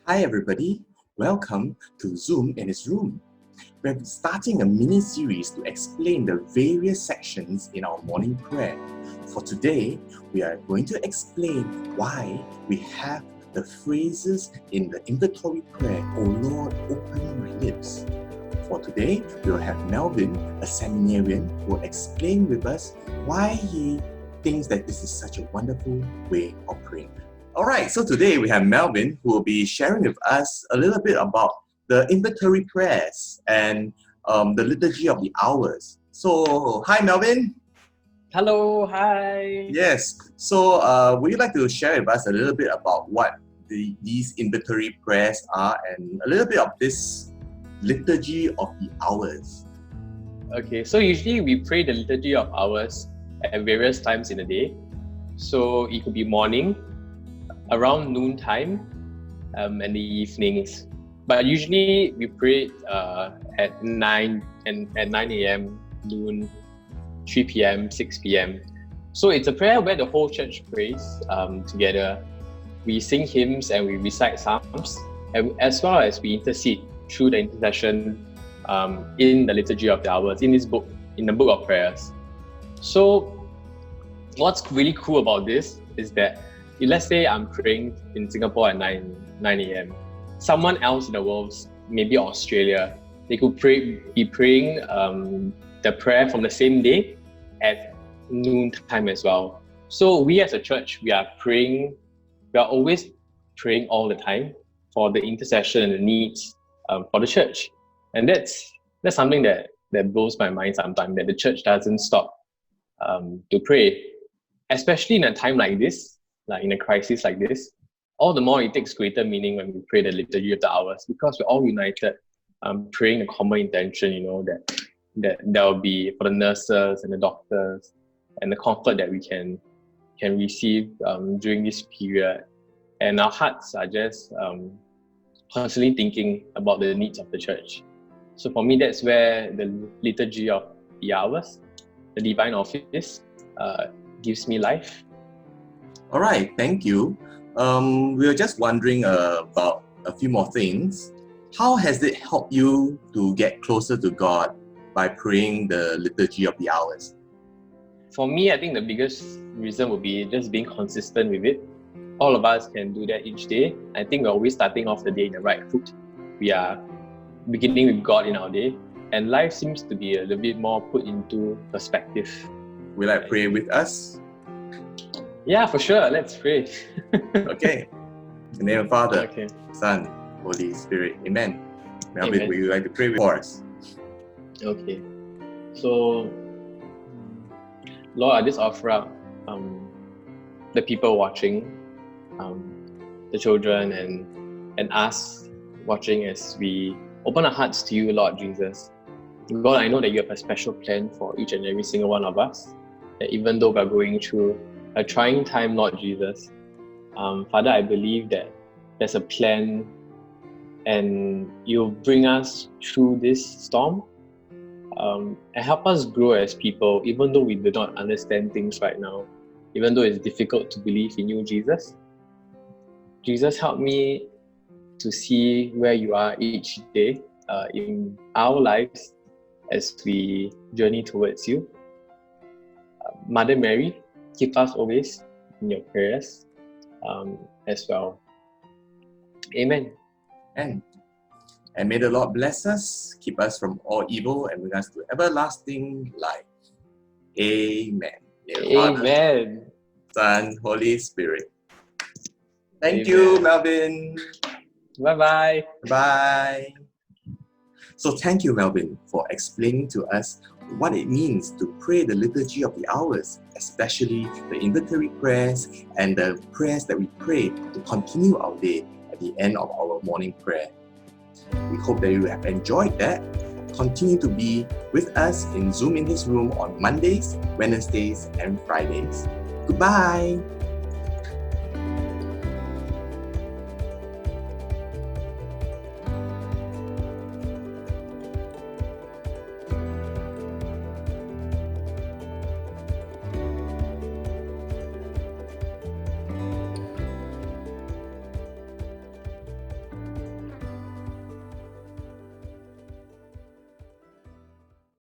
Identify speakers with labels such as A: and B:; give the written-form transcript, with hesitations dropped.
A: Hi everybody, welcome to Zoom in His Room. We're starting a mini-series to explain the various sections in our morning prayer. For today, we are going to explain why we have the phrases in the Invitatory Prayer, "O Lord, open my lips." For today, we will have Melvin, a seminarian, who will explain with us why he thinks that this is such a wonderful way of praying. Alright, so today we have Melvin who will be sharing with us a little bit about the Invitatory Prayers and the Liturgy of the Hours. So, hi Melvin.
B: Hello, hi.
A: Yes, so would you like to share with us a little bit about what these Invitatory Prayers are and a little bit of this Liturgy of the Hours?
B: Okay, so usually we pray the Liturgy of Hours at various times in the day. So it could be morning, around noontime, and the evenings. But usually we pray at 9 a.m., noon, 3 p.m., 6 p.m. So it's a prayer where the whole church prays together. We sing hymns and we recite psalms, and as well as we intercede through the intercession in the Liturgy of the Hours, in the Book of Prayers. So what's really cool about this is that let's say I'm praying in Singapore at 9 a.m. Someone else in the world, maybe Australia, they could be praying the prayer from the same day at noon time as well. So we as a church, we are always praying all the time for the intercession and the needs for the church. And that's something that blows my mind sometimes, that the church doesn't stop to pray, especially in a time like this. Like in a crisis like this, all the more it takes greater meaning when we pray the Liturgy of the Hours, because we're all united, praying a common intention, that will be for the nurses and the doctors, and the comfort that we can receive during this period. And our hearts are just constantly thinking about the needs of the church. So for me, that's where the Liturgy of the Hours, the Divine Office, gives me life.
A: All right, thank you. We were just wondering about a few more things. How has it helped you to get closer to God by praying the Liturgy of the Hours?
B: For me, I think the biggest reason would be just being consistent with it. All of us can do that each day. I think we're always starting off the day in the right foot. We are beginning with God in our day, and life seems to be a little bit more put into perspective.
A: Will I pray with us?
B: Yeah, for sure. Let's pray.
A: Okay. In the name of Father,
B: Okay.
A: Son, Holy Spirit. Amen. Melvin,
B: Amen.
A: would you like to pray for us?
B: Okay. So, Lord, I just offer up the people watching, the children and us watching as we open our hearts to you, Lord Jesus. God, I know that you have a special plan for each and every single one of us, that even though we're going through a trying time, Lord Jesus, Father, I believe that there's a plan and you'll bring us through this storm and help us grow as people, even though we do not understand things right now, even though it's difficult to believe in you, Jesus. Jesus, help me to see where you are each day in our lives as we journey towards you. Mother Mary, keep us always in your prayers as well. Amen.
A: And may the Lord bless us, keep us from all evil, and bring us to everlasting life. Amen.
B: Amen.
A: Father, Son, Holy Spirit. Thank
B: Amen.
A: you, Melvin.
B: Bye-bye.
A: Bye. So thank you, Melvin, for explaining to us what it means to pray the Liturgy of the Hours, especially the Invitatory Prayers and the prayers that we pray to continue our day at the end of our morning prayer. We hope that you have enjoyed that. Continue to be with us in Zoom in His Room on Mondays, Wednesdays, and Fridays. Goodbye!